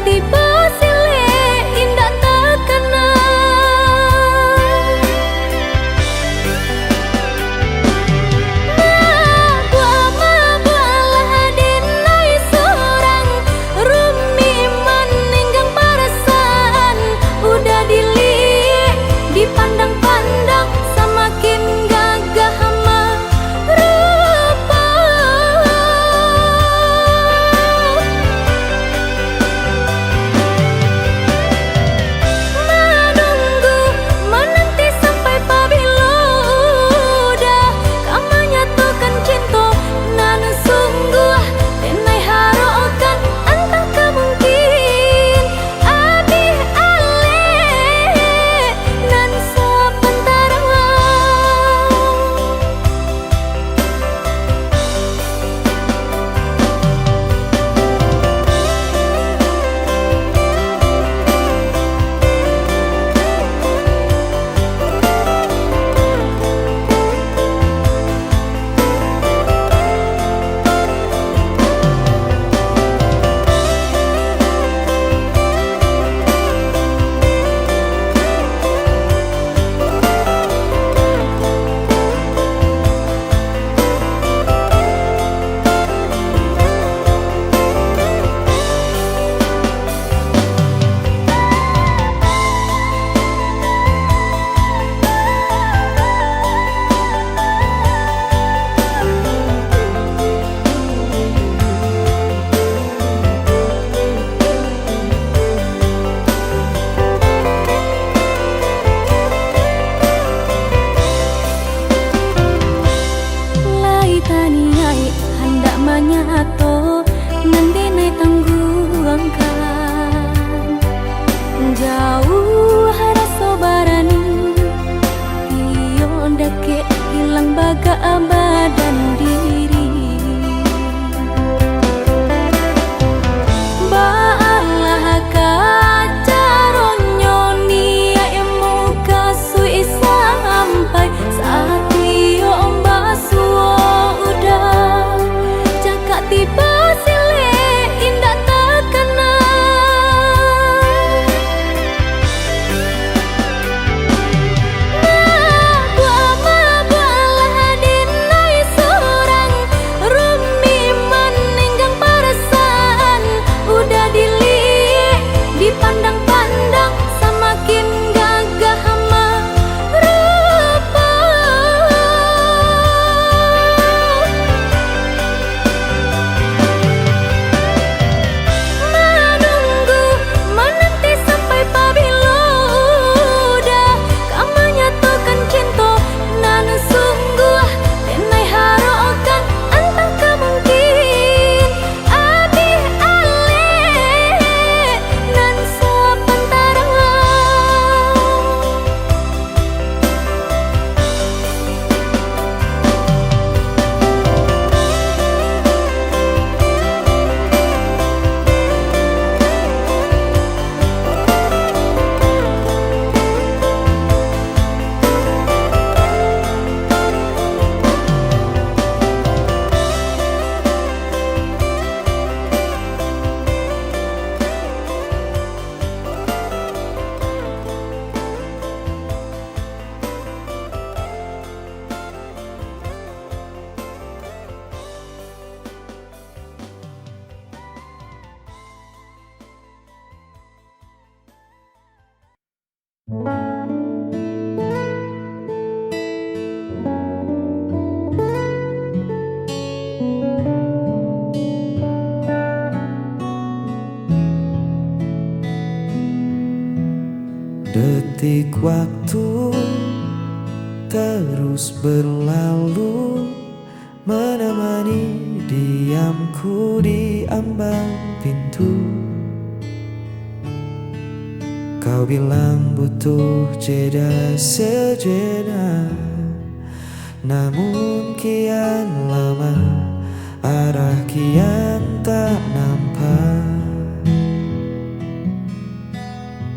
tiba silih indah terkena. Mabualah dinai seorang rumi meninggang perasaan. Udah dilihat dipandang-pandang semakin gagah merupa. Menunggu menanti sampai pabila udah kamu nyatukan cinta nan sungguh denai harokan entah kemungkin abih ale nan sementara. Lai taniai hendak menyato nanti nai tangguangkan jauh rasa barani iyo dake hilang baga badan diri. Baalah kacaronyo nia emu kasui sampai saat iyo basuo udah cakap tiba silih indah terkena. Mabualah dinai seorang rumi meninggang perasaan. Udah dilihat dipandang-pandang semakin gagah merupa. Menunggu menanti sampai pabila udah kamu nyatukan cinta nan sungguh denai harokan entah kemungkin abih ale nan sementara. Detik waktu terus berlalu menemani diamku di ambang pintu. Kau bilang butuh jeda sejenak, namun kian lama arah kian tak nampak.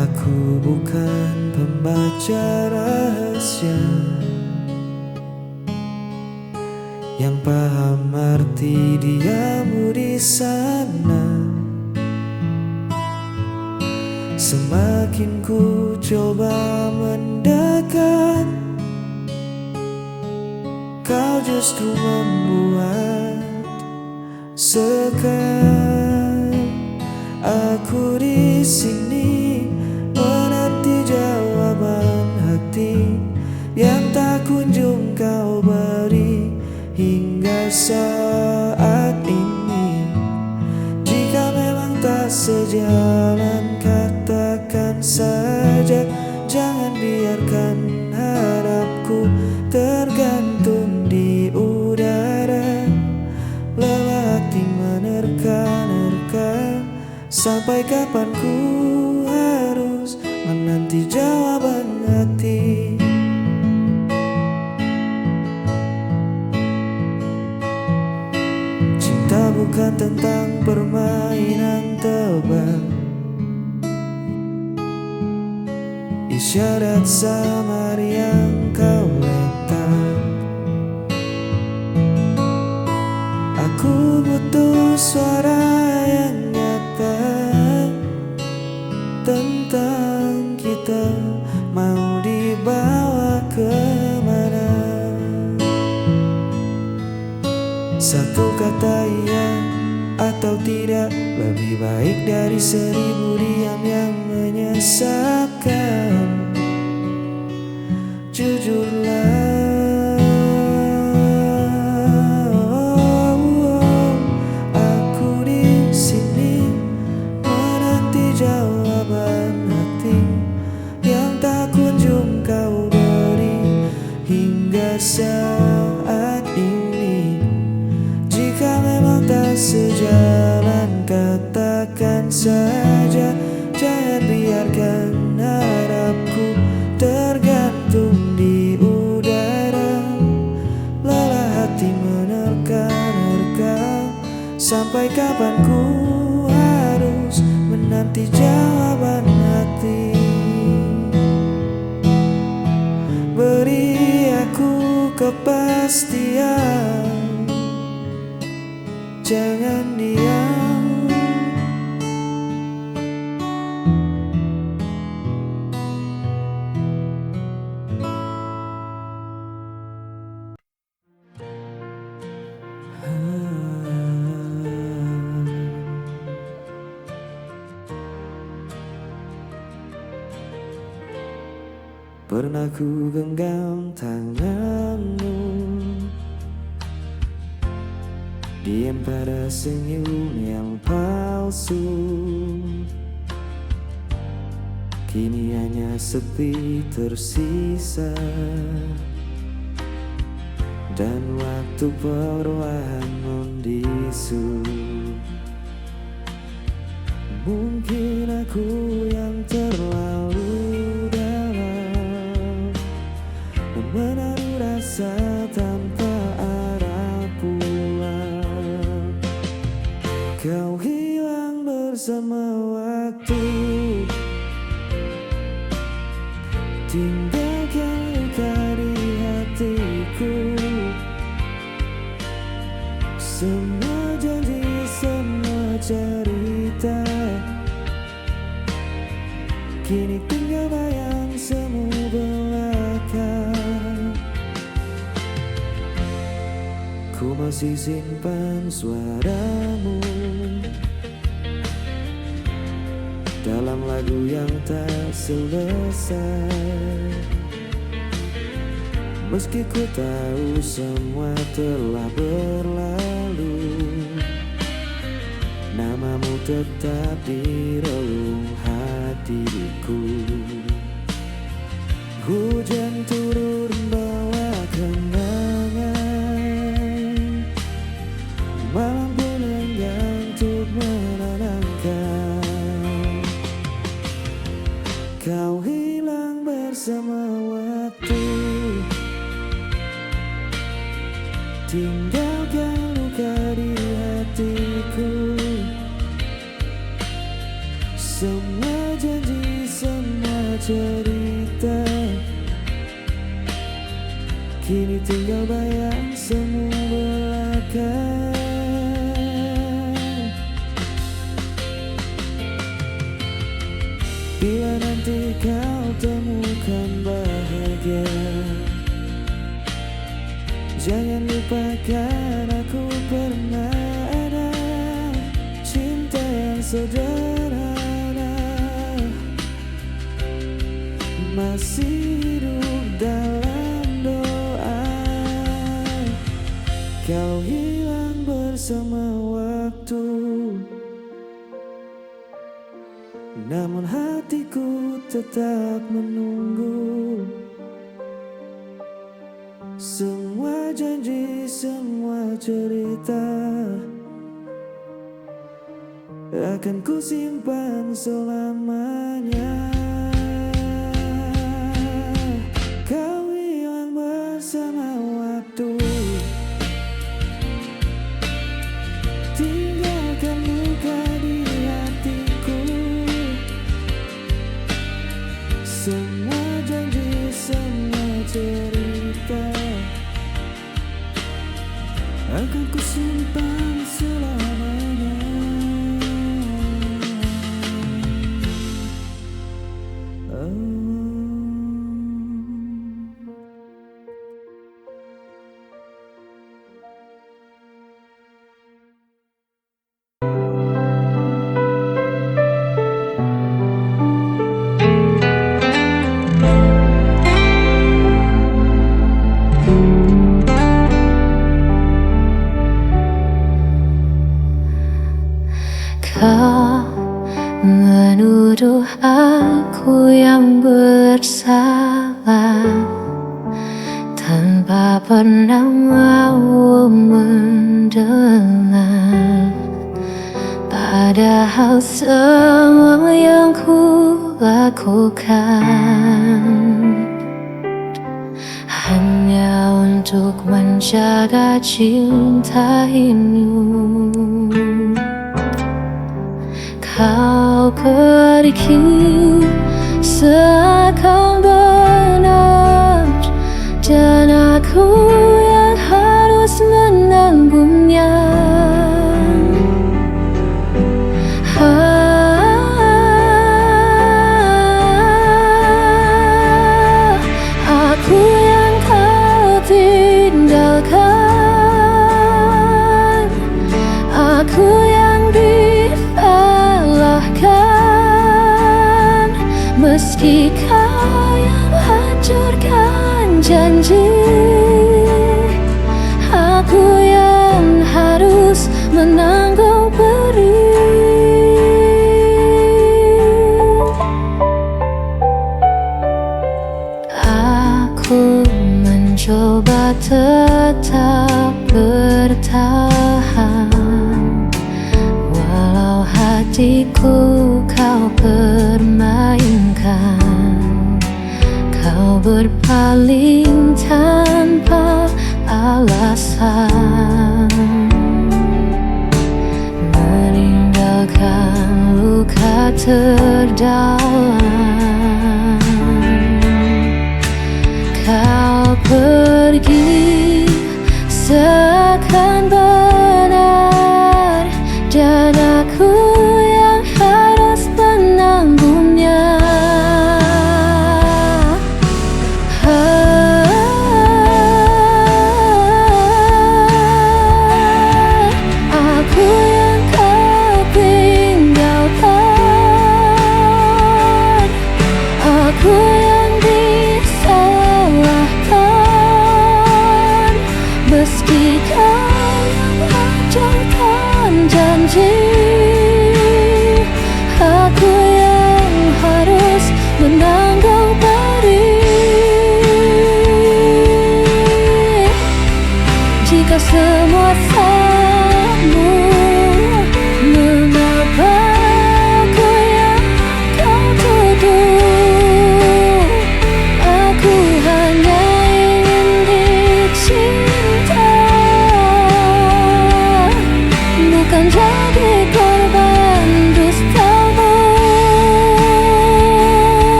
Aku bukan pembaca rahasia yang paham arti diamu di sana. Semakin ku coba mendekat, kau justru membuat sekat. Aku di sini menanti jawaban hati yang tak kunjung kau beri hingga saat ini. Jika memang tak sejalan, katakan saja. Jangan biarkan harapku tergantung di udara. Lelah hati menerka-nerka, sampai kapan ku harus menanti jawaban hati. Cinta bukan tentang permainan tebak, isyarat samar yang kau letak. Aku butuh suara yang nyata tentang kita, mau dibawa kemana. Satu kata iya atau tidak lebih baik dari 1000 diam yang menyesatkan. Jujurlah, aku di sini menanti jawaban hati yang tak kunjung kau beri hingga saat ini. Jika memang tak sejalan, katakan saja. Jangan biarkan harapku tergantung di udara. Lelah hati menerka-nerka, sampai kapan ku harus menanti jawaban hati. Beri aku kepastian, jangan diam. Pernah ku genggam tanganmu, diam pada senyum yang palsu. Kini hanya sepi tersisa, dan waktu perlahan membisu. Mungkin aku yang terlalu dalam menaruh rasa tanpa arah pulang. Kau hilang bersama waktu, tinggalkan luka di hatiku. Semua janji, semua cerita, kini tinggal bayang semu belaka. Ku masih simpan suaramu dalam lagu yang tak selesai. Meski ku tahu semua telah berlalu, namamu tetap di relung hatiku. Hujan turun bawa kenangan, malam pun enggan untuk menenangkan. Kau hilang bersama waktu, tinggalkan luka di hatiku. Semua janji, semua cerita, kini tinggal bayang semu belaka. Bila nanti kau temukan bahagia, jangan lupakan aku pernah ada cinta yang sederhana, masih hidup dalam doa. Kau hilang bersama waktu, namun hatiku tetap menunggu. Semua janji, semua cerita akan ku simpan selamanya. Kau hilang bersama waktu, tinggalkan luka di hatiku. Semua janji, semua cerita akan ku simpan selamanya. Kau menuduh aku yang bersalah tanpa pernah mau mendengar. Padahal semua yang ku lakukan hanya untuk menjaga cinta ini. Kau pergi seakan benar, dan aku yang harus menanggungnya. Aku yang kau tinggalkan, aku yang meski kau yang hancurkan janji. Aku yang harus menanggung perih. Aku mencoba tetap bertahan, walau hatiku kau permainkan. Kau berpaling tanpa alasan, meninggalkan luka terdalam. Kau pergi seakan benar, dan aku yang harus menanggungnya. Aku yang kau tinggalkan,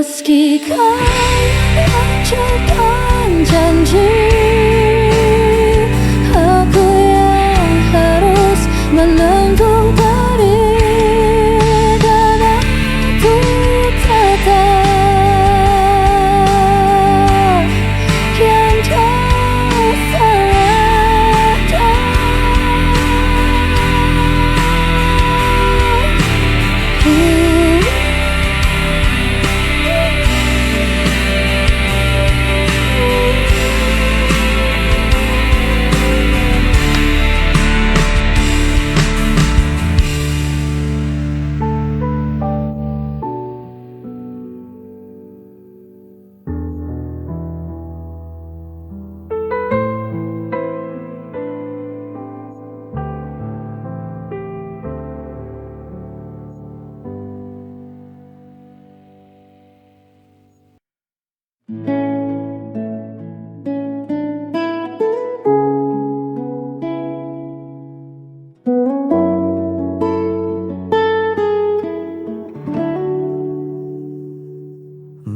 Meski kau hancurkan janji, aku yang harus menanggung pedih, dan aku tetap yang kau salahkan.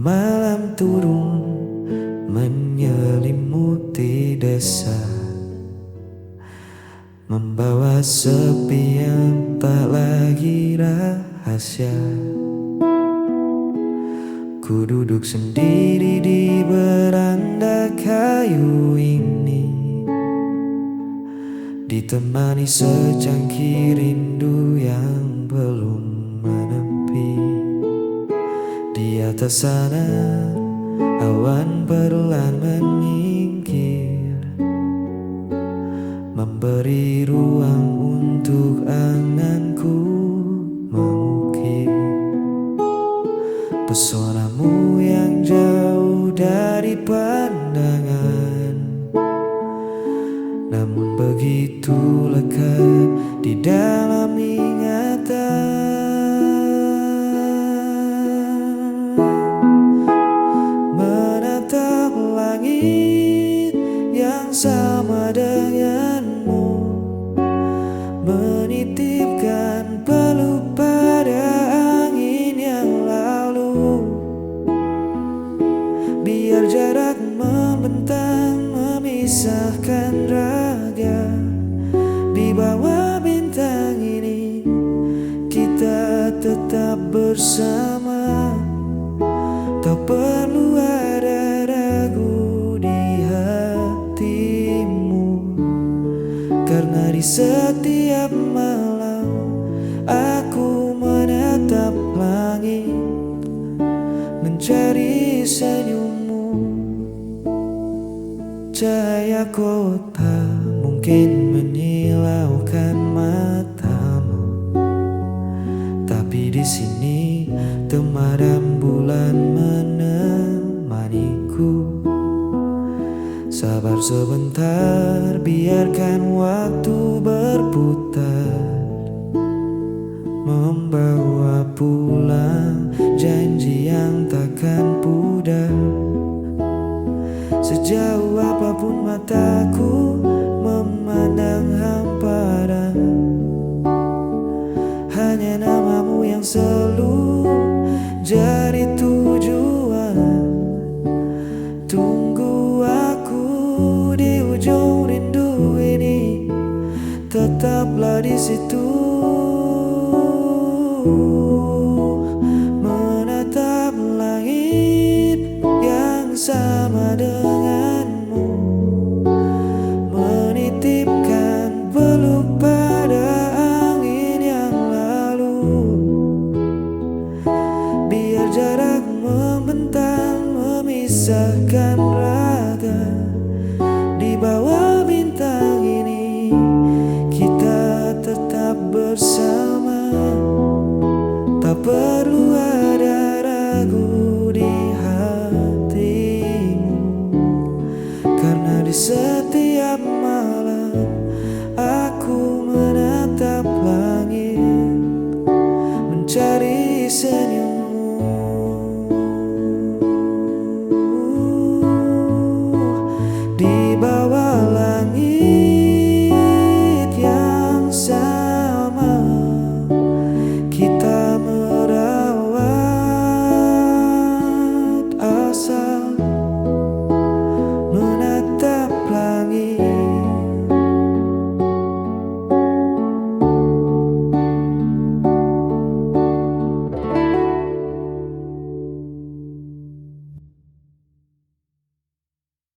Malam turun menyelimuti desa, membawa sepi yang tak lagi rahasia. Ku duduk sendiri di beranda kayu ini, ditemani secangkir rindu yang belum menepi. Di atas sana awan perlahan menyingkir, memberi ruang untuk anganku mengukir pesonamu yang jauh dari pandangan, namun begitu lekat di dalam ingatan. Menatap langit yang sama denganmu, menitipkan peluk pada angin yang lalu. Biar jarak membentang memisahkan raga, di bawah bintang ini kita tetap bersama. Tak perlu ada ragu di hatimu, karena di setiap malam aku menatap langit, mencari senyummu. Cahaya kota mungkin menyilaukan matamu, tapi di sini temaram bulan menemaniku. Sabar sebentar, biarkan waktu berputar, membawa pulang janji yang takkan pudar. Sejauh apapun mataku memandang hamparan, hanya namamu yang selalu jadi tujuan. Tunggu aku di ujung rindu ini, tetaplah di situ. Menatap langit yang sama denganmu, menitipkan peluk pada angin yang lalu. Biar jarak membentang memisahkan raga, di bawah bintang ini kita tetap bersama. Tak perlu ada ragu di hatimu, karena di setiap malam aku menatap langit, mencari senyum.